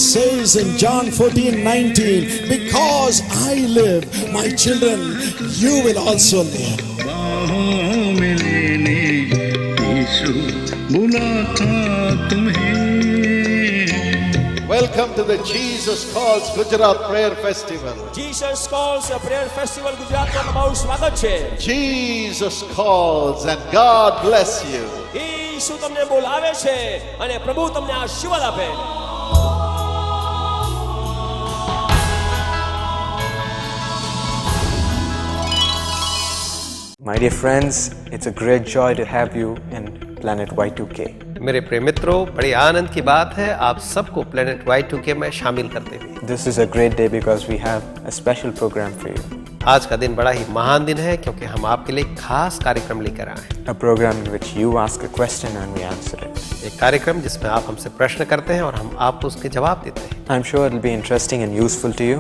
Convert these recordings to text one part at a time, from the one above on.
says in John 14:19, because I live, my children, you will also live. बाहों में लेने यीशु बुलाता तुम्हें। Welcome to the Jesus Calls Gujarat Prayer Festival. Jesus Calls Prayer Festival ગુજરાતમાં તમારું સ્વાગત છે. Jesus calls and God bless you. ઈસુ તમને બોલાવે છે અને પ્રભુ તમને આશીર્વાદ આપે. My dear friends, it's a great joy to have you in Planet Y2K. मेरे प्रिय मित्रों, बड़ी आनंद की बात है आप सबको प्लेनेट Y2K में शामिल करते हुए। This is a great day because we have a special program for you. आज का दिन बड़ा ही महान दिन है क्योंकि हम आपके लिए एक खास कार्यक्रम लेकर आए हैं। A program in which you ask a question and we answer it. एक कार्यक्रम जिसमें आप हमसे प्रश्न करते हैं और हम आपको उसके जवाब देते हैं। I'm sure it'll be interesting and useful to you.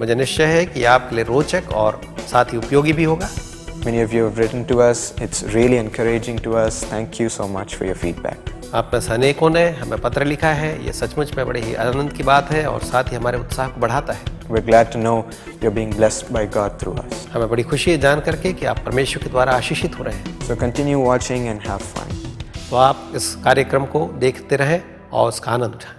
मुझे निश्चय है कि आपके लिए रोचक और साथ ही उपयोगी भी होगा। Many of you have written to us. It's really encouraging to us. Thank you so much for your feedback. आप में से अनेकों ने हमें पत्र लिखा है, ये सचमुच में बड़ी ही आनंद की बात है और साथ ही हमारे उत्साह को बढ़ाता है। We're glad to know you're being blessed by God through us. हमें बड़ी खुशी है जान करके कि आप परमेश्वर के द्वारा आशीषित हो रहे हैं। So continue watching and have fun. तो आप इस कार्यक्रम को देखते रहें और उसका आनंद उठाएं।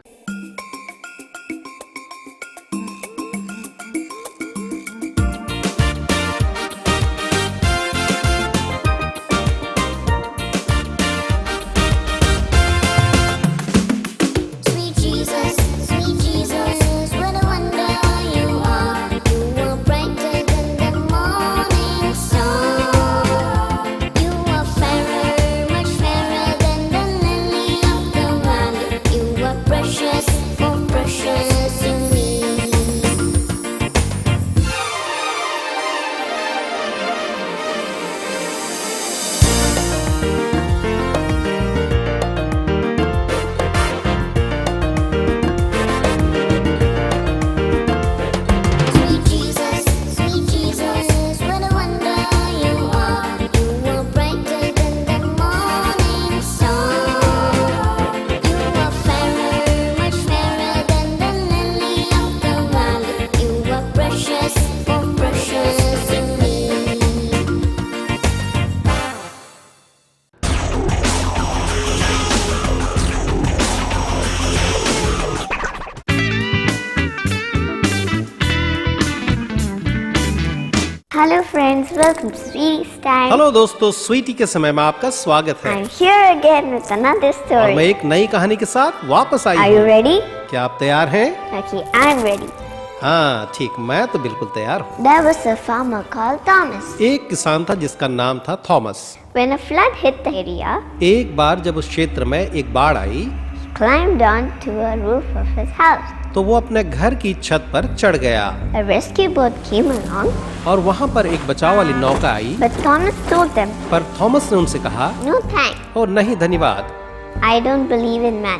Sweet Jesus, what a wonder you are. You are brighter than the morning star. You are fairer, much fairer than the lily of the valley. You are precious, more precious to me. Sweet Jesus, what a wonder you are. You are brighter than the morning star. You are fairer, much fairer than the lily of the valley. You are precious, more precious to me. Hello friends, welcome to Sweetie's Time. Hello दोस्तों, स्वीटी के समय में आपका स्वागत है I'm here again with another और story. मैं एक नई कहानी के साथ वापस आई Are you हूँ। ready? क्या आप तैयार हैं? Okay, I'm ready. हाँ ठीक, मैं तो बिल्कुल तैयार हूँ। There was a farmer called Thomas. एक किसान था जिसका नाम था Thomas. When a flood hit the area, एक बार जब उस क्षेत्र में एक बाढ़ आई he climbed onto a roof of his house. तो वो अपने घर की छत पर चढ़ गया A rescue boat came along, और वहाँ पर एक बचाव वाली नौका आई, but Thomas told them, पर थॉमस ने उनसे कहा, "No thanks. और नहीं धन्यवाद, I don't believe in man.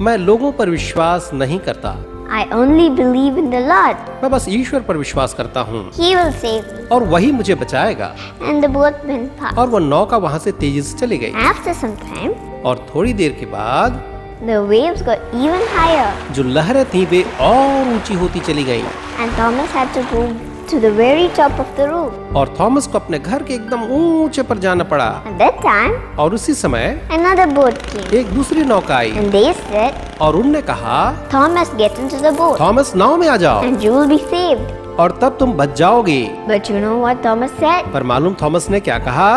मैं लोगों पर विश्वास नहीं करता, I only believe in the Lord. मैं बस ईश्वर पर विश्वास करता हूँ He will save me." और वही मुझे बचाएगा। And the boat went past. और वो नौका वहाँ से तेजी से चली गई After some time, और थोड़ी देर के बाद the waves got even higher, जो लहरें थी वे और ऊंची होती चली गईं and Thomas had to go to the very top of the roof. और थॉमस को अपने घर के एकदम ऊंचे पर जाना पड़ा। At that time, और उसी समय another boat came, एक दूसरी नौका आई and they said, और उनने कहा, "Thomas, get into the boat, Thomas नाव में आ जाओ and you will be saved." और तब तुम बच जाओगे। But you know what Thomas said? पर मालूम थॉमस ने क्या कहा?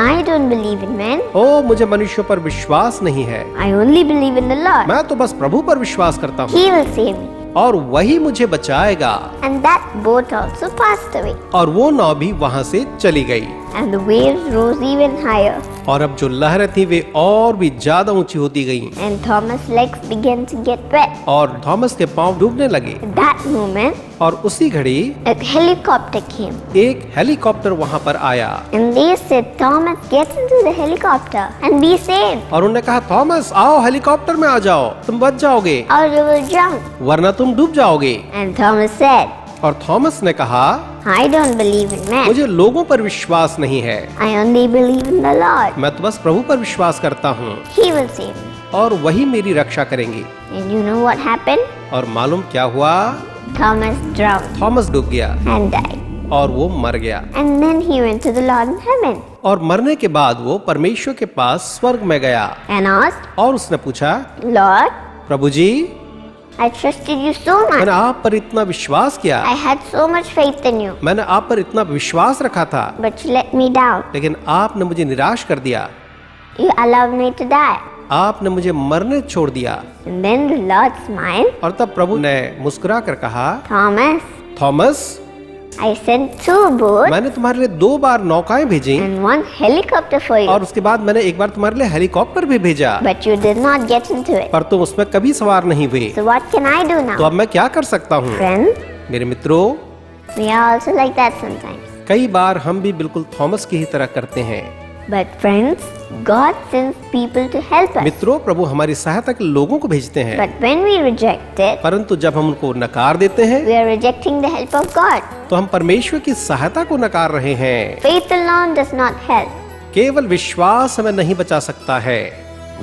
"I don't believe in men. ओ मुझे मनुष्यों पर विश्वास नहीं है, I only believe in the Lord. मैं तो बस प्रभु पर विश्वास करता हूँ He will save me." और वही मुझे बचाएगा। And that boat also passed away, और वो नाव भी वहाँ से चली गई and the waves rose even higher, और अब जो लहरें थी वे और भी ज्यादा ऊंची होती गईं and Thomas' legs began to get wet. और थॉमस के पांव डूबने लगे। At that moment, और उसी घड़ी a helicopter came, एक हेलीकॉप्टर वहाँ पर आया and they said, "Thomas, get into the helicopter and be saved, और उन्होंने कहा, थॉमस आओ हेलीकॉप्टर में आ जाओ, तुम बच जाओगे or you will drown." वरना तुम डूब जाओगे। And Thomas said, और थॉमस ने कहा, "I don't believe in men. मुझे लोगों पर विश्वास नहीं है, I only believe in the Lord. मैं तो बस प्रभु पर विश्वास करता हूँ He will save me." और वही मेरी रक्षा करेंगी। And you know what happened? और मालूम क्या हुआ? Thomas drowned थॉमस डूब गया and died. और वो मर गया। And then he went to the Lord in heaven और मरने के बाद वो परमेश्वर के पास स्वर्ग में गया and asked, और उसने पूछा, Lord, Prabhu ji, I trusted you so मैंने much. आप पर इतना विश्वास किया, I had so much faith in you, मैंने आप पर इतना विश्वास रखा था, but you let me down. लेकिन आपने मुझे निराश कर दिया, You allowed me to die. आपने मुझे मरने छोड़ दिया। And then the Lord smiled. और तब प्रभु ने मुस्कुरा कर कहा, Thomas, Thomas, I sent 2 boats मैंने तुम्हारे लिए 2 बार नौकाएं भेजी and 1 helicopter for you, और उसके बाद मैंने एक बार तुम्हारे लिए हेलीकॉप्टर भी भेजा, but you did not get into it. पर तुम उसमें कभी सवार नहीं हुए। So what can I do तो now? अब मैं क्या कर सकता हूँ? Friends, मेरे मित्रों, we are also like that sometimes. कई बार हम भी बिल्कुल थॉमस की ही तरह करते हैं। But friends, God sends people to help us. मित्रों, प्रभु हमारी सहायता के लोगों को भेजते हैं, But when we reject it, परंतु जब हम उनको नकार देते हैं we are rejecting the help of God. तो हम परमेश्वर की सहायता को नकार रहे हैं। Faith alone does not help. केवल विश्वास हमें नहीं बचा सकता है।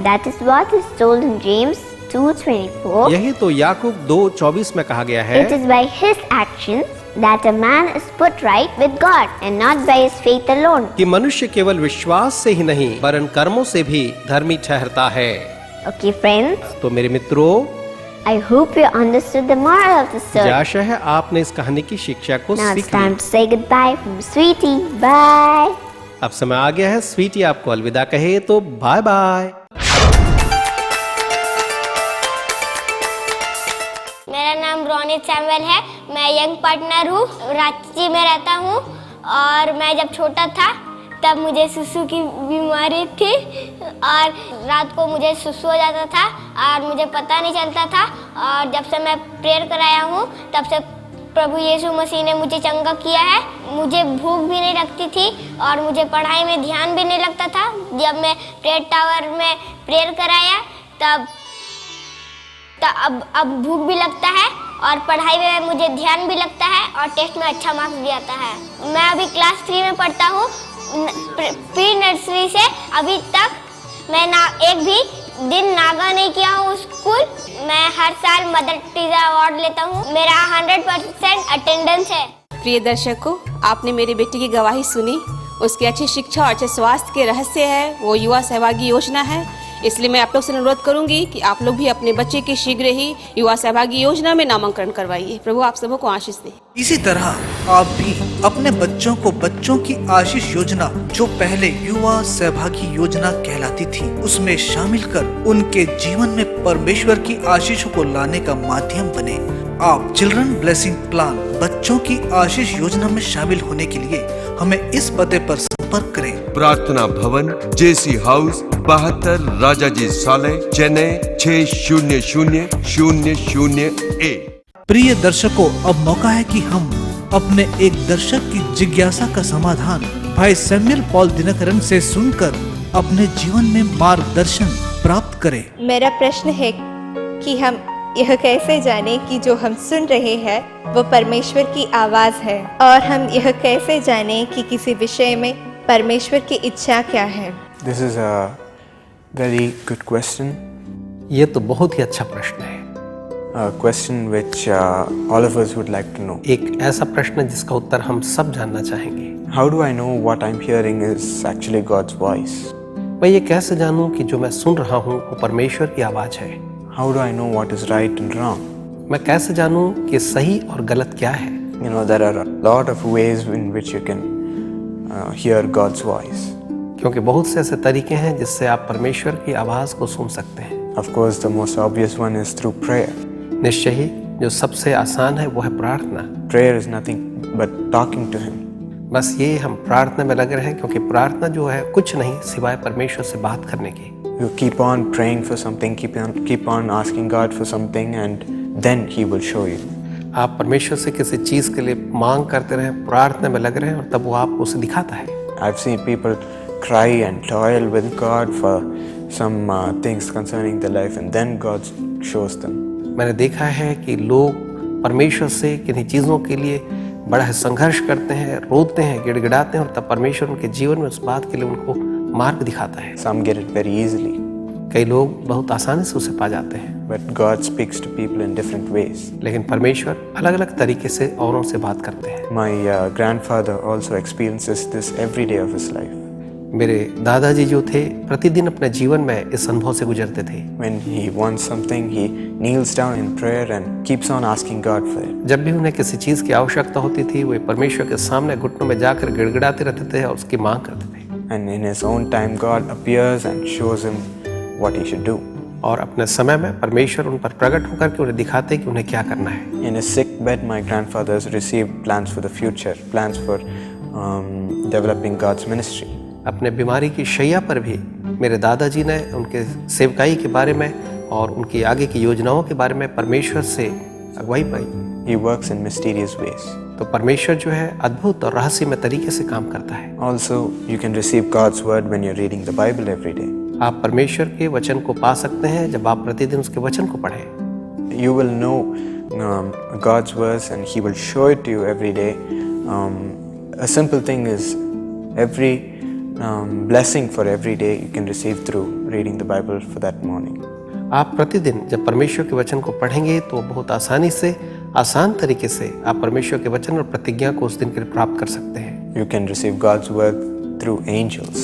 That is what is told in James 2:24. यही तो याकूब 2:24 में कहा गया है, It is by his actions that a man is put right with God and not by his faith alone. कि मनुष्य केवल विश्वास से ही नहीं वरन कर्मों से भी धर्मी ठहरता है। Okay, friends, तो मेरे मित्रों, I hope you understood the moral of the story. आशा है आपने इस कहानी की शिक्षा को Now it's सीख लिया। time to say goodbye from Sweetie. Bye. अब समय आ गया है स्वीटी आपको अलविदा कहे, तो बाय बाय। मेरा नाम रोनित सैमुअल है। मैं यंग पार्टनर हूँ, रांची में रहता हूँ। और मैं जब छोटा था तब मुझे सुसु की बीमारी थी और रात को मुझे सुसु हो जाता था और मुझे पता नहीं चलता था। और जब से मैं प्रेयर कराया हूँ तब से प्रभु यीशु मसीह ने मुझे चंगा किया है। मुझे भूख भी नहीं लगती थी और मुझे पढ़ाई में ध्यान भी नहीं लगता था। जब मैं प्रेयर टावर में प्रेयर कराया तब अब भूख भी लगता है और पढ़ाई में मुझे ध्यान भी लगता है और टेस्ट में अच्छा मार्क्स भी आता है। मैं अभी क्लास 3 में पढ़ता हूँ। प्री नर्सरी से अभी तक मैं एक भी दिन नागा नहीं किया हूँ स्कूल। मैं हर साल मदर टीचर अवार्ड लेता हूँ। मेरा 100% अटेंडेंस है। प्रिय दर्शकों, आपने मेरी बेटी की गवाही सुनी। उसकी अच्छी शिक्षा और अच्छे स्वास्थ्य के रहस्य है वो युवा सहभागी योजना है। इसलिए मैं आप लोग से अनुरोध करूंगी कि आप लोग भी अपने बच्चे की शीघ्र ही युवा सहभागी योजना में नामांकन करवाइए। प्रभु आप सबको आशीष दे। इसी तरह आप भी अपने बच्चों को बच्चों की आशीष योजना, जो पहले युवा सहभागी योजना कहलाती थी, उसमें शामिल कर उनके जीवन में परमेश्वर की आशीषों को लाने का माध्यम बने। आप चिल्ड्रन ब्लेसिंग प्लान बच्चों की आशीष योजना में शामिल होने के लिए हमें इस पते पर संपर्क करें। प्रार्थना भवन, जेसी हाउस, 72 राजाजी साले, चेन्नई 600001। प्रिय दर्शकों, अब मौका है कि हम अपने एक दर्शक की जिज्ञासा का समाधान भाई सैमुअल पॉल दिनकरन से सुनकर अपने जीवन में मार्गदर्शन प्राप्त करें। मेरा प्रश्न है कि हम यह कैसे जाने कि जो हम सुन रहे हैं वो परमेश्वर की आवाज है, और हम यह कैसे जाने कि किसी विषय में परमेश्वर की इच्छा क्या है। This is a very good question. ये तो बहुत ही अच्छा प्रश्न है। A question which all of us would like to know. एक ऐसा प्रश्न जिसका उत्तर हम सब जानना चाहेंगे। How do I know what I'm hearing is actually God's voice? मैं ये कैसे जानूं कि जो मैं सुन रहा हूँ वो परमेश्वर की आवाज है। How do I know what is right and wrong? मैं कैसे जानूं कि सही और गलत क्या है। You know, there are a lot of ways in which you can hear God's voice. क्योंकि बहुत से ऐसे तरीके हैं जिससे आप परमेश्वर की आवाज को सुन सकते हैं। Of course, the most obvious one is through prayer. निश्चय ही जो सबसे आसान है वो है प्रार्थना। Prayer is nothing but talking to Him. बस ये हम प्रार्थना में लगे रहें, क्योंकि प्रार्थना जो है कुछ नहीं सिवाय परमेश्वर से बात करने की। You keep on praying for something, keep on asking God for something, and then He will show you. आप परमेश्वर से किसी चीज के लिए मांग करते रहें, प्रार्थना में लग रहे हैं, और तब वो आपको उसे दिखाता है। I've seen people cry and toil with God for some things concerning their life, and then God shows them. मैंने देखा है कि लोग परमेश्वर से किन्हीं चीजों के लिए बड़ा संघर्ष करते हैं, रोते हैं, गिड़गिड़ाते हैं, और तब परमेश्वर उनके जीवन में उस बात के लिए उनको मार्ग दिखाता है। Some get it very easily. कई लोग बहुत आसानी से उसे पा जाते हैं, but God speaks to people in different ways. लेकिन परमेश्वर अलग अलग तरीके से औरों से बात करते हैं। My grandfather also experiences this every day of his life. मेरे दादाजी जो थे प्रतिदिन अपने जीवन में इस अनुभव से गुजरते थे। When he wants something, he kneels down in prayer and keeps on asking God for it. जब भी उन्हें किसी चीज़ की आवश्यकता होती थी, वे परमेश्वर के सामने घुटनों में जाकर गिड़गिड़ाते रहते थे और उसकी मांग करते थे। And in his own time, God appears and shows him what he should do. और अपने समय में परमेश्वर उन पर प्रकट होकर के उन्हें दिखाते कि उन्हें क्या करना है। In his sick bed, my grandfather has received plans for the future, plans for developing God's ministry. अपने बीमारी की शैया पर भी मेरे दादाजी ने उनके सेवकाई के बारे में और उनकी आगे की योजनाओं के बारे में परमेश्वर से अगुवाई पाई। He works in mysterious ways. तो परमेश्वर जो है अद्भुत और रहस्यमय तरीके से काम करता है। Also, you can receive God's word when you're reading the Bible every day. आप परमेश्वर के वचन को पा सकते हैं जब आप प्रतिदिन उसके वचन को पढ़ें। You will know God's words and He will show it to you every day. A simple thing is every blessing for every day you can receive through reading the Bible for that morning. आप प्रतिदिन जब परमेश्वर के वचन को पढ़ेंगे तो बहुत आसानी से, आसान तरीके से आप परमेश्वर के वचन और प्रतिज्ञा को उस दिन के लिए प्राप्त कर सकते हैं। You can receive God's word through angels.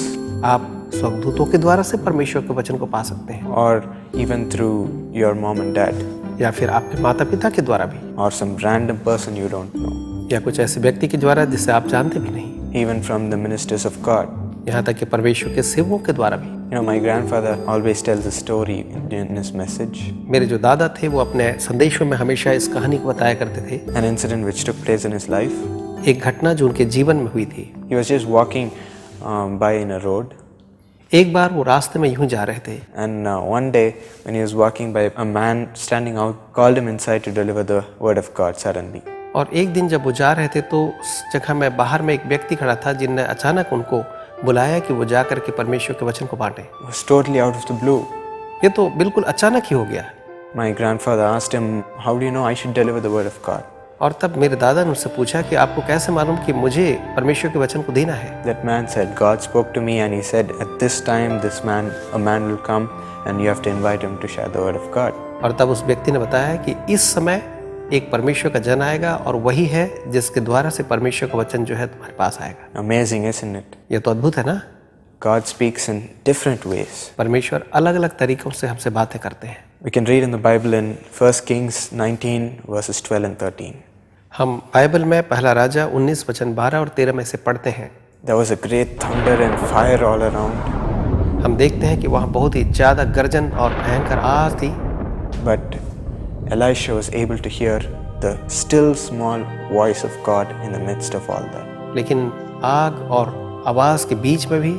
आप स्वर्गदूतों के द्वारा से परमेश्वर के वचन को पा सकते हैं, or even through your mom and dad, या फिर आपके माता पिता के द्वारा भी, or some random person you don't know, या कुछ ऐसे व्यक्ति के द्वारा जिसे आप जानते भी नहीं, even from the ministers of God. यहाँ तक कि परमेश्वर के सेवकों के द्वारा भी। You know, my grandfather always tells a story in his message. मेरे जो दादा थे वो अपने संदेशों में हमेशा इस कहानी को बताया करते थे। An incident which took place in his life. एक घटना जो उनके जीवन में हुई थी। He was just walking by in a road. एक बार वो रास्ते में यूं जा रहे थे। And one day when he was walking by, a man standing out called him inside to deliver the word of God suddenly. और एक दिन जब वो जा रहे थे तो उस जगह में बाहर में एक व्यक्ति खड़ा था जिनने अचानक उनको बुलाया कि वो जाकर के परमेश्वर के वचन को बांटे। It was totally out of the blue. ये तो बिल्कुल अचानक ही हो गया। My grandfather asked him, "How do you know I should deliver the word of God?" और तब मेरे दादा ने उससे पूछा कि आपको कैसे मालूम कि मुझे परमेश्वर के वचन को देना है? That man said, "God spoke to me and he said, at this time a man will come and you have to invite him to share the word of God." और तब उस व्यक्ति ने बताया कि इस समय एक परमेश्वर का जन आएगा और वही है जिसके द्वारा से परमेश्वर का वचन जो है तुम्हारे पास आएगा। Amazing, isn't it? ये तो अद्भुत है ना? God speaks in different ways. परमेश्वर अलग-अलग तरीकों से हमसे बातें करते हैं। We can read in the Bible in 1 Kings 19 verses 12 and 13. हम बाइबल में पहला राजा 19 वचन 12 और 13 में से पढ़ते हैं। There was a great thunder and fire all around. हम देखते हैं कि वहाँ बहुत ही ज़्यादा गर्जन और भयंकर आग थी। But Elisha was able to hear the still small voice of God in the midst of all that. लेकिन आग और आवाज़ के बीच में भी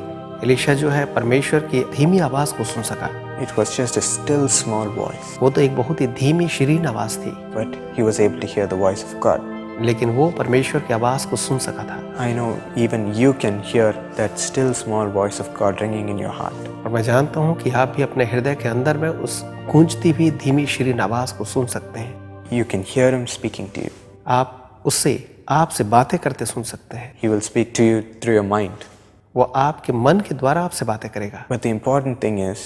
एलीशा जो है परमेश्वर की धीमी आवाज़ को सुन सका। It was just a still small voice. वो तो एक बहुत ही धीमी शीरीन आवाज़ थी। But he was able to hear the voice of God. लेकिन वो परमेश्वर की आवाज़ को सुन सका था। I know even you can hear that still small voice of God ringing in your heart. और मैं जानता हूँ कि आप भी अपने हृदय के अंदर में उस गूंजती हुई धीमी शीरीन आवाज़ को सुन सकते हैं। You can hear him speaking to you. आप उससे आपसे बातें करते सुन सकते हैं। He will speak to you through your mind. वो आपके मन के द्वारा आपसे बातें करेगा। But the important thing is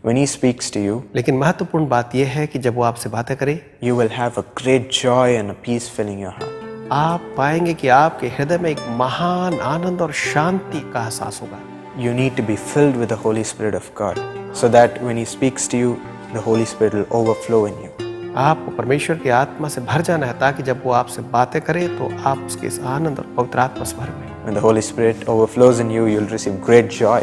when he speaks to you, लेकिन महत्वपूर्ण बात यह है कि जब वो आपसे बातें करे, you will have a great joy and a peace filling your heart. आप पाएंगे कि आपके हृदय में एक महान आनंद और शांति का एहसास होगा। You need to be filled with the Holy Spirit of God so that when he speaks to you, the Holy Spirit will overflow in you. आपको परमेश्वर की आत्मा से भर जाना है ताकि जब वो आपसे बातें करे तो आप उसके इस आनंद और पवित्र आत्मा से भर गए। When the Holy Spirit overflows in you, you'll receive great joy.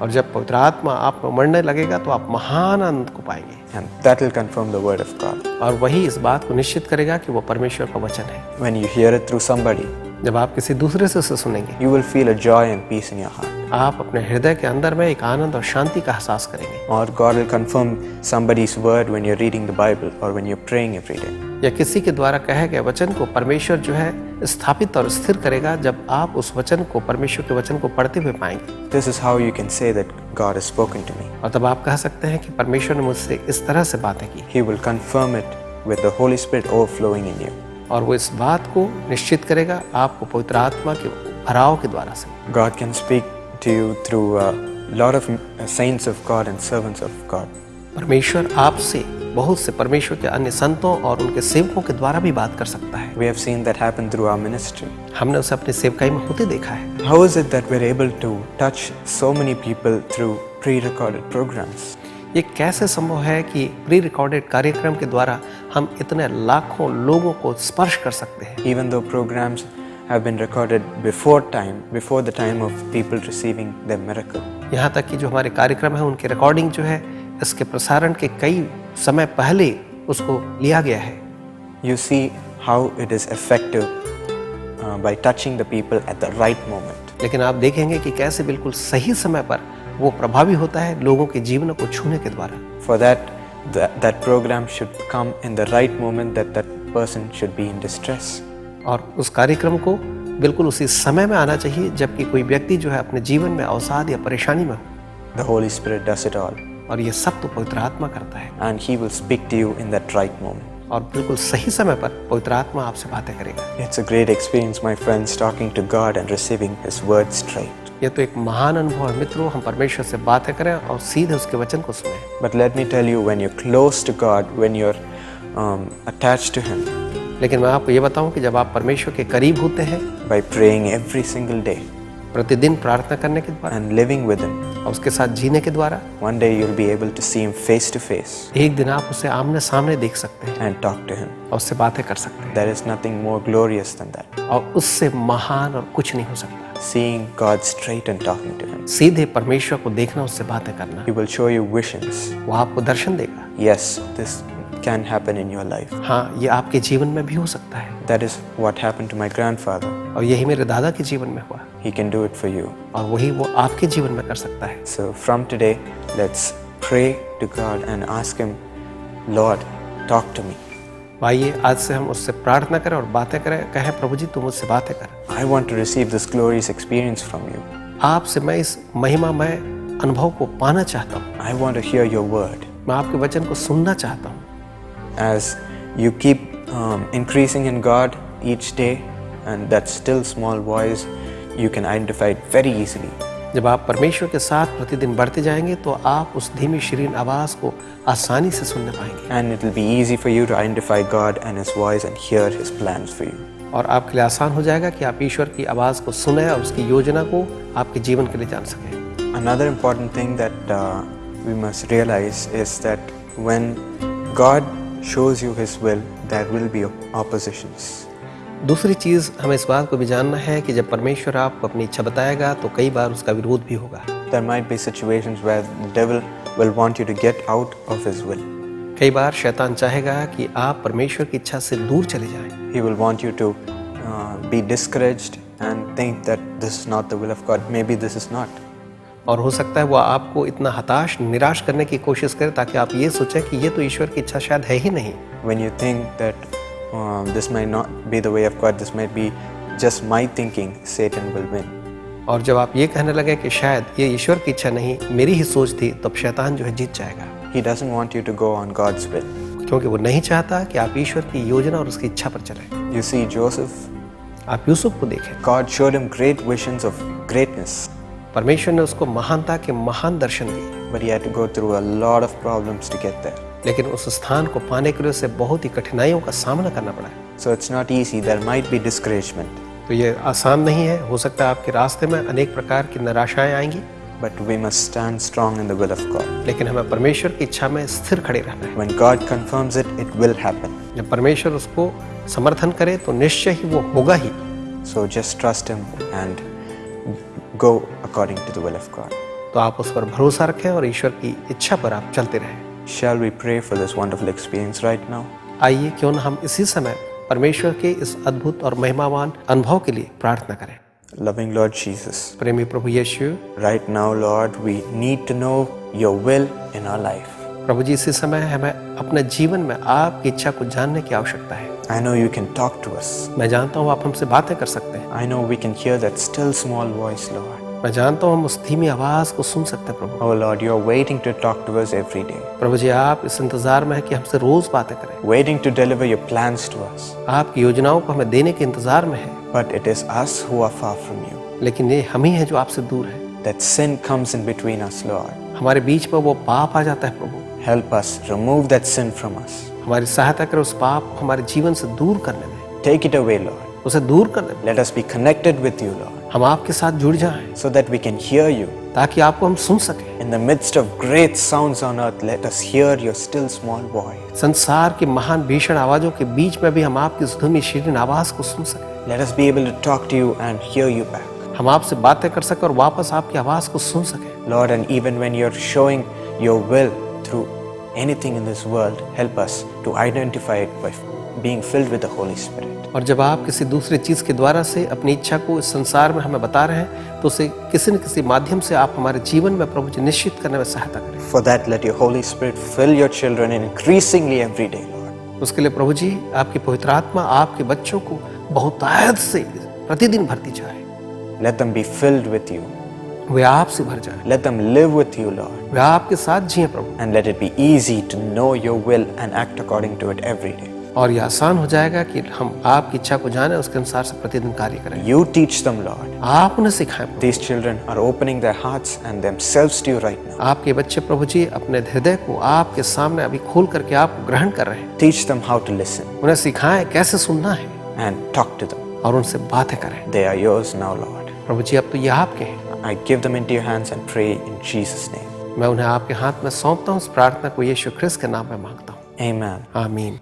और जब पवित्र आत्मा आप में उमड़ने लगेगा तो आप महान आनंद को पाएंगे। And that will confirm the word of God. और वही इस बात को निश्चित करेगा कि वो परमेश्वर का वचन है। When you hear it through somebody, जब आप किसी दूसरे से सुनेंगे, you will feel a joy and peace in your heart. आप अपने हृदय के अंदर में एक आनंद और शांति का एहसास करेंगे। Or God will confirm somebody's word when you're reading the Bible or when you're praying every day. या किसी के द्वारा कहे गए वचन को परमेश्वर जो है स्थापित और स्थिर करेगा जब आप उस वचन को, परमेश्वर के वचन को पढ़ते हुए पाएंगे। This is how you can say that God has spoken to me. और तब आप कह सकते हैं कि परमेश्वर ने मुझसे इस तरह से बातें की। He will confirm it with the Holy Spirit overflowing in you. और वो इस बात को निश्चित करेगा आपको पवित्र आत्मा के भराव के द्वारा से। God can speak to you through lot of saints of God and servants of God. परमेश्वर आपसे बहुत से परमेश्वर के अन्य संतों और उनके सेवकों के द्वारा भी बात कर सकता है। We have seen that happen through our ministry. हमने उसे अपनी सेवकाई में होते देखा है। How is it that we're able to touch so many people through pre-recorded programs? ये कैसे संभव है कि प्री रिकॉर्डेड कार्यक्रम के द्वारा हम इतने लाखों लोगों को स्पर्श कर सकते हैं? Even though programs have been recorded before the time of people receiving their miracle. यहाँ तक कि जो हमारे कार्यक्रम है उनकी रिकॉर्डिंग जो है इसके प्रसारण के कई समय पहले उसको लिया गया है। You see how it is effective by touching the people at the right moment. लेकिन आप देखेंगे कि कैसे बिल्कुल सही समय पर वो प्रभावी होता है लोगों के जीवन को छूने के द्वारा। For that program should come in the right moment that person should be in distress. और उस कार्यक्रम को बिल्कुल उसी समय में आना चाहिए जबकि कोई व्यक्ति जो है अपने जीवन में अवसाद या परेशानी में हो। The Holy Spirit does it all. और ये सब तो पवित्र आत्मा करता है। And He will speak to you in that right moment. और बिल्कुल सही समय पर पवित्र आत्मा आपसे बातें करेगा। It's a great experience, my friends, talking to God and receiving His word straight. ये तो एक महान अनुभव है मित्रों, हम परमेश्वर से बातें करें और सीधे उसके वचन को सुनें। But let me tell you, when you're close to God, when you're attached to Him, लेकिन मैं आपको ये बताऊं कि जब आप परमेश्वर के करीब होते हैं, by praying every single day, प्रतिदिन प्रार्थना करने के द्वारा and living with Him, और उसके साथ जीने के द्वारा, one day you'll be able to see Him face to face. एक दिन आप उसे आमने सामने देख सकते हैं and talk to Him. और उससे बातें कर सकते हैं। There is nothing more glorious than that. और उससे महान और कुछ नहीं हो सकता। Seeing God straight and talking to Him. सीधे परमेश्वर को देखना, उससे बातें करना। He will show you visions. वो आपको दर्शन देगा। Yes, this can happen in your life. हाँ, ये आपके जीवन में भी हो सकता है। That is what happened to my grandfather. और यही मेरे दादा के जीवन में हुआ। He can do it for you. और वही वो आपके जीवन में कर सकता है। So from today, let's pray to God and ask Him, Lord, talk to me. आइए आज से हम उससे प्रार्थना करें और बातें करें, कहें प्रभु जी तुम मुझसे बातें कर। I want to receive this glorious experience from you. आपसे मैं इस महिमामय अनुभव को पाना चाहता हूँ। I want to hear your word. मैं आपके वचन को सुनना चाहता हूँ। As you keep increasing in God each day, and that still small voice, you can identify it very easily. जब आप परमेश्वर के साथ प्रतिदिन बढ़ते जाएंगे तो आप उस धीमी शीरीन आवाज को आसानी से सुनने पाएंगे। And it will be easy for you to identify God and His voice and hear His plans for you. और आपके लिए आसान हो जाएगा कि आप ईश्वर की आवाज को सुने और उसकी योजना को आपके जीवन के लिए जान सकें। Another important thing that we must realize is that when God shows you His will, there will be oppositions. दूसरी चीज हमें इस बात को भी जानना है कि जब परमेश्वर आपको अपनी इच्छा बताएगा तो कई बार उसका विरोध भी होगा। There might be situations where the devil will want you to get out of his will. कई बार शैतान चाहेगा कि आप परमेश्वर की इच्छा से दूर चले जाएं। He will want you to be discouraged and think that this is not the will of God. Maybe this is not. और हो सकता है वो आपको इतना हताश निराश करने की कोशिश करे ताकि आप ये सोचें कि ये तो ईश्वर की इच्छा शायद है ही नहीं। When you think that this might not be the way of God, this might be just my thinking, Satan will win. और जब आप ये कहने लगे कि शायद ये ईश्वर की इच्छा नहीं मेरी ही सोच थी, तब शैतान जो है जीत जाएगा। He doesn't want you to go on God's will. क्योंकि वो नहीं चाहता कि आप ईश्वर की योजना और उसकी इच्छा पर चलें। You see Joseph. आप यूसुफ को देखें। God showed him great visions of greatness. परमेश्वर ने उसको महानता के महान दर्शन दिए। But he had to go through a lot of problems to get there. लेकिन उस स्थान को पाने के लिए उसे बहुत ही कठिनाइयों का सामना करना पड़ा। So it's not easy. There might be discouragement. तो ये आसान नहीं है, हो सकता है आपके रास्ते में अनेक प्रकार की निराशाएं आएंगी। But we must stand strong in the will of God. लेकिन हमें परमेश्वर की इच्छा में स्थिर खड़े रहना है। When God confirms it, it will happen. जब परमेश्वर उसको समर्थन करे तो निश्चय ही वो होगा ही। So just trust Him and go according to the will of God. तो आप उस पर भरोसा रखें और ईश्वर की इच्छा पर आप चलते रहें। Shall we pray for this wonderful experience right now? आइए क्यों न हम इसी समय परमेश्वर के इस अद्भुत और महिमावान अनुभव के लिए प्रार्थना करें। Loving Lord Jesus, प्रेमी प्रभु यीशु, right now Lord, we need to know your will in our life. प्रभु जी इसी समय हमें अपने जीवन में आपकी इच्छा को जानने की आवश्यकता है। I know you can talk to us. मैं जानता हूँ आप हमसे बातें कर सकते हैं। I know we can hear that still small voice, Lord. मैं जानता हूँ हम उस धीमी आवाज को सुन सकते हैं प्रभु। Oh Lord, you are waiting to talk to us every day. प्रभु जी आप इस इंतजार में हैं कि हमसे रोज बातें करें। Waiting to deliver your plans to us. आपकी योजनाओं को हमें देने के इंतजार में है। But it is us who are far from you. लेकिन ये हम ही हैं जो आपसे दूर हैं। that sin comes in between us, Lord. हमारे बीच में वो पाप आ जाता है प्रभु। Help us remove that sin from us. हमारी सहायता कर उस पाप को हमारे जीवन से दूर करने में, Take it away, Lord. उसे दूर करने में। Let us be connected with you, Lord, हम आपके साथ जुड़ जाएं so that we can hear you. ताकि आपको हम सुन सकें। In the midst of great sounds on earth, let us hear your still small voice. संसार की महान भीषण आवाजों के बीच में भी हम आपकी सुधुमी शीरीन आवाज को सुन सकें। Let us be able to talk to you and hear you back. हम आपसे बातें कर सकें और वापस आपकी आवाज को सुन सकें। Lord, and even when you're showing your will through anything in this world, help us to identify it by being filled with the Holy Spirit. और जब आप किसी दूसरी चीज के द्वारा से अपनी इच्छा को इस संसार में हमें बता रहे हैं, तो उसे किसी न किसी माध्यम से आप हमारे जीवन में प्रभु जी निश्चित करने में सहायता करें। For that, let your Holy Spirit fill your children increasingly every day, Lord. उसके लिए प्रभु जी आपकी पवित्र आत्मा आपके बच्चों को बहुतायत से प्रतिदिन भरती जाए। Let them be filled with you. वे आपसे भर जाए। Let them live with you, Lord. वे आपके साथ जिए प्रभु। And let it be easy to know your will and act according to it every day. और यह आसान हो जाएगा कि हम आपकी इच्छा को जाने, उसके अनुसार से प्रतिदिन कार्य करें। You teach them, Lord. आप उन्हें सिखाएं। These children are opening their hearts and themselves to you right now. आपके बच्चे प्रभु जी अपने हृदय को आपके सामने अभी खोल करके आपको ग्रहण कर रहे हैं। Teach them how to listen. उन्हें सिखाएं कैसे सुनना है and talk to them. और उनसे बातें करें। They are yours now, Lord. प्रभु जी अब तो ये आपके हैं। I give them into your hands and pray in Jesus' name. मैं उन्हें आपके हाथ में सौंपता हूँ। इस प्रार्थना को यीशु ख्रिस्त के नाम में मांगता हूँ। Amen. आमीन।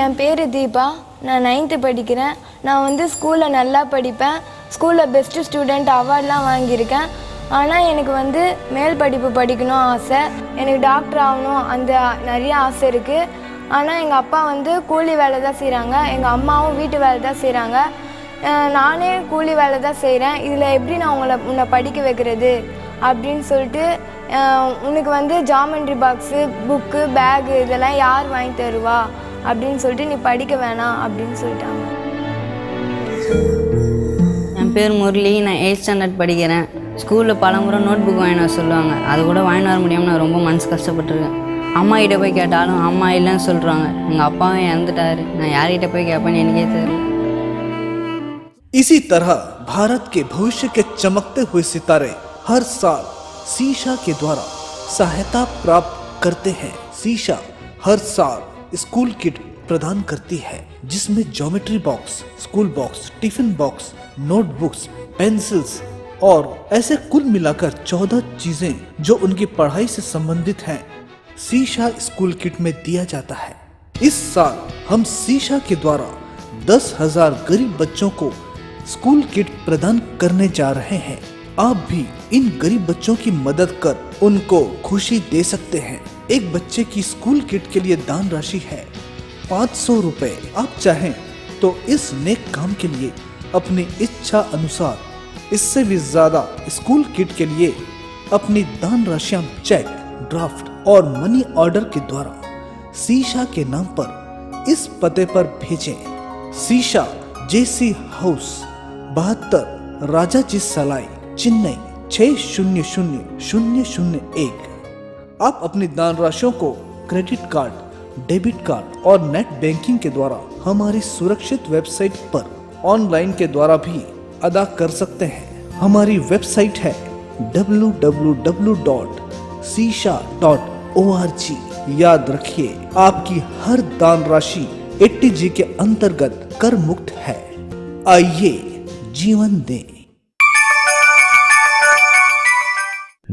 என் பேர் தீபா, நான் 9th படிக்கிறேன். நான் வந்து ஸ்கூலில் நல்லா படிப்பேன். ஸ்கூலில் பெஸ்ட்டு ஸ்டூடெண்ட் அவார்ட்லாம் வாங்கியிருக்கேன். ஆனால் எனக்கு வந்து மேல் படிப்பு படிக்கணும் ஆசை. எனக்கு டாக்டர் ஆகணும் அந்த நிறைய ஆசை இருக்குது. ஆனால் எங்கள் அப்பா வந்து கூலி வேலை தான் செய்கிறாங்க, எங்கள் அம்மாவும் வீட்டு வேலை தான் செய்கிறாங்க. நானே கூலி வேலை தான் செய்கிறேன். இதில் எப்படி நான் உன்னை படிக்க வைக்கிறது அப்படின்னு சொல்லிட்டு, உனக்கு வந்து ஜாமெண்ட்ரி பாக்ஸு, புக்கு, பேகு இதெல்லாம் யார் வாங்கி தருவா அப்படின்னு சொல்லிட்டு நீ படிக்க வேணாம் அப்படின்னு சொல்லிட்டாங்க. என் பேர் முரளி, நான் 8th ஸ்டாண்டர்ட் படிக்கிறேன். ஸ்கூலில் பலமுறை நோட் புக் வாங்கிட்டு வர சொல்லுவாங்க. அது கூட வாங்கிட்டு வர முடியாமல் நான் ரொம்ப மனசு கஷ்டப்பட்டுருக்கேன். அம்மா கிட்ட போய் கேட்டாலும் அம்மா இல்லைன்னு சொல்கிறாங்க. எங்கள் அப்பாவும் இறந்துட்டாரு. நான் யார்கிட்ட போய் கேட்பேன்னு எனக்கே தெரியல. इसी तरह भारत के भविष्य के चमकते हुए सितारे हर साल सीशा के द्वारा सहायता प्राप्त करते हैं। सीशा हर साल स्कूल किट प्रदान करती है, जिसमें geometry box, school box, tiffin box, notebooks, pencils और ऐसे कुल मिलाकर 14 चीजें जो उनकी पढ़ाई से संबंधित हैं, सीशा स्कूल किट में दिया जाता है। इस साल हम सीशा के द्वारा 10,000 गरीब बच्चों को स्कूल किट प्रदान करने जा रहे हैं। आप भी इन गरीब बच्चों की मदद कर उनको खुशी दे सकते हैं। एक बच्चे की स्कूल किट के लिए दान राशि है 500 रुपए। आप चाहें तो इस नेक काम के लिए अपनी इच्छा अनुसार इससे भी ज्यादा स्कूल किट के लिए अपनी दान राशियां चेक, ड्राफ्ट और मनी ऑर्डर के द्वारा सीशा के नाम पर इस पते पर भेजें। सीशा JC हाउस 72 राजा जी सलाई, चेन्नई 600001। आप अपनी दान राशियों को क्रेडिट कार्ड, डेबिट कार्ड और नेट बैंकिंग के द्वारा हमारी सुरक्षित वेबसाइट पर ऑनलाइन के द्वारा भी अदा कर सकते हैं। हमारी वेबसाइट है www.sisha.org। याद रखिए, आपकी हर दान राशि 80G के अंतर्गत कर मुक्त है। आइए जीवन दें।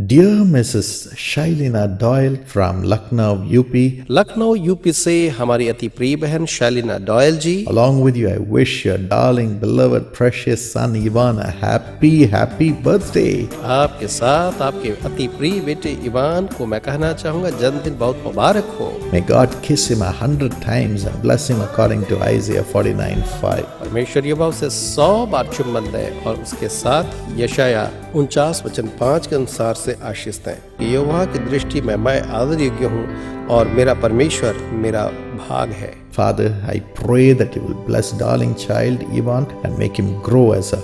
Dear Mrs. Shailina Doyle from Lucknow, UP, Lucknow UP से हमारी अति प्रिय बहन Shalina Doyle ji, along with you, I wish your darling, beloved, precious son Ivan a happy birthday. आपके साथ आपके अति प्रिय बेटे इवान को मैं कहना चाहूँगा जन्मदिन बहुत मुबारक हो। May God kiss him 100 times and bless him according to Isaiah 49:5. परमेश्वर युवा उसे 100 बार चुम्बन दे और उसके साथ यशाया 49:5 के अनुसार से आशीष दें। यहोवा की दृष्टि में मैं आदर योग्य हूँ और मेरा परमेश्वर मेरा भाग है। Father, I pray that you will bless darling child Ivan and make him grow as a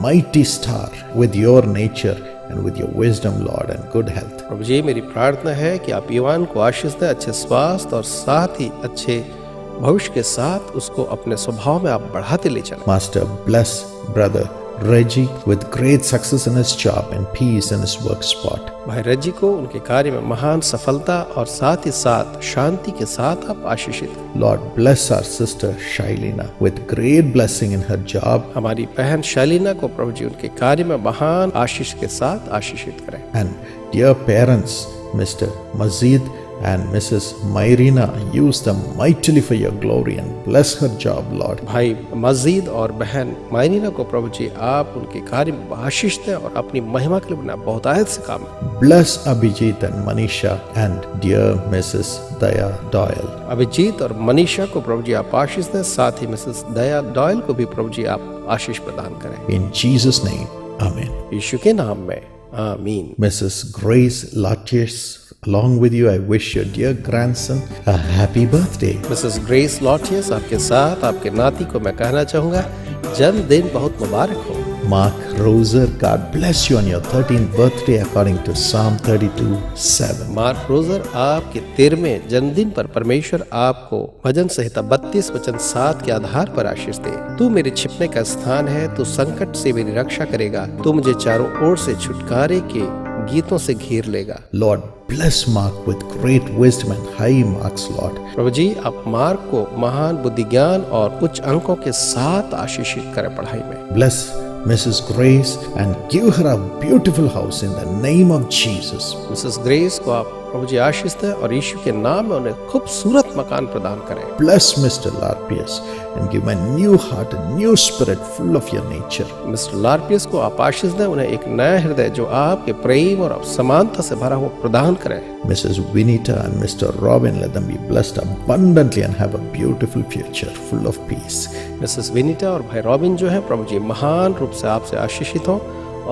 mighty star with your nature and with your wisdom, Lord, and good health. प्रभु जी, मेरी प्रार्थना है कि आप ईवान को आशीष दें, अच्छे स्वास्थ्य और साथ ही अच्छे भविष्य के साथ उसको अपने स्वभाव में आप बढ़ाते ले चलें। Master, bless brother Reggie with great success in his job and peace in his work spot. भाई रज्जी को उनके कार्य में महान सफलता और साथ ही साथ शांति के साथ आप आशीषित। Lord, bless our sister Shailina with great blessing in her job. हमारी बहन शालिना को प्रभु जी उनके कार्य में महान आशीष के साथ आशीषित करें। And dear parents, Mr. Mazid and Mrs. Myrina, use them mightily for your glory and bless her job, Lord. भाई मजीद और बहन मायरीना को प्रभु जी आप उनके कार्य में आशीष दें और अपनी महिमा के लिए बना बहुतायत से काम। Bless Abhijit and Manisha and dear Mrs. Daya Doyle. Abhijit और मनीषा को प्रभु जी आप आशीष दें, साथ ही मिसेस दया डॉयल को भी प्रभु जी आप आशीष प्रदान करें। In Jesus' name, Amen. यीशु के नाम में आमीन। Mrs. Grace Latius, along with you, I wish your dear grandson a happy birthday. Mrs Grace Lotius, आपके साथ आपके नाती को मैं कहना चाहूँगा जन्मदिन बहुत मुबारक हो। Mark Roser, God bless you on your 13th birthday according to Psalm 32:7. Mark Roger, आपके 13वें जन्मदिन पर परमेश्वर आपको भजन संहिता 32:7 के आधार पर आशीष दे। तू मेरे छिपने का स्थान है, तू संकट से मेरी रक्षा करेगा, तू मुझे चारों ओर से छुटकारे के गीतों से घेर लेगा। Lord, bless Mark with great wisdom and high marks, Lord. प्रभु जी आप मार्क को महान बुद्धि ज्ञान और उच्च अंकों के साथ आशीषित करें पढ़ाई में। Bless Mrs. Grace and give her a beautiful house in the name of Jesus. Mrs grace को आप प्रभु जी आशीष दें और यीशु के नाम में उन्हें खूबसूरत मकान प्रदान करें। Bless Mr. Larpius and give him a new heart, a new spirit full of your nature. Mr Larpius को आप आशीष दें, उन्हें एक नया हृदय जो आपके प्रेम और समानता से भरा हुआ प्रदान करें। Mrs. Vinita and Mr. Robin, let them be blessed abundantly and have a beautiful future full of peace. Mrs Vinita और भाई रॉबिन जो है प्रभु जी महान रूप से आपसे आशीषित हों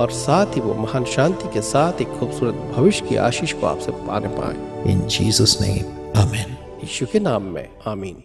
और साथ ही वो महान शांति के साथ एक खूबसूरत भविष्य की आशीष को आपसे पाने पाएं। In Jesus' name, Amen. यीशु के नाम में आमीन।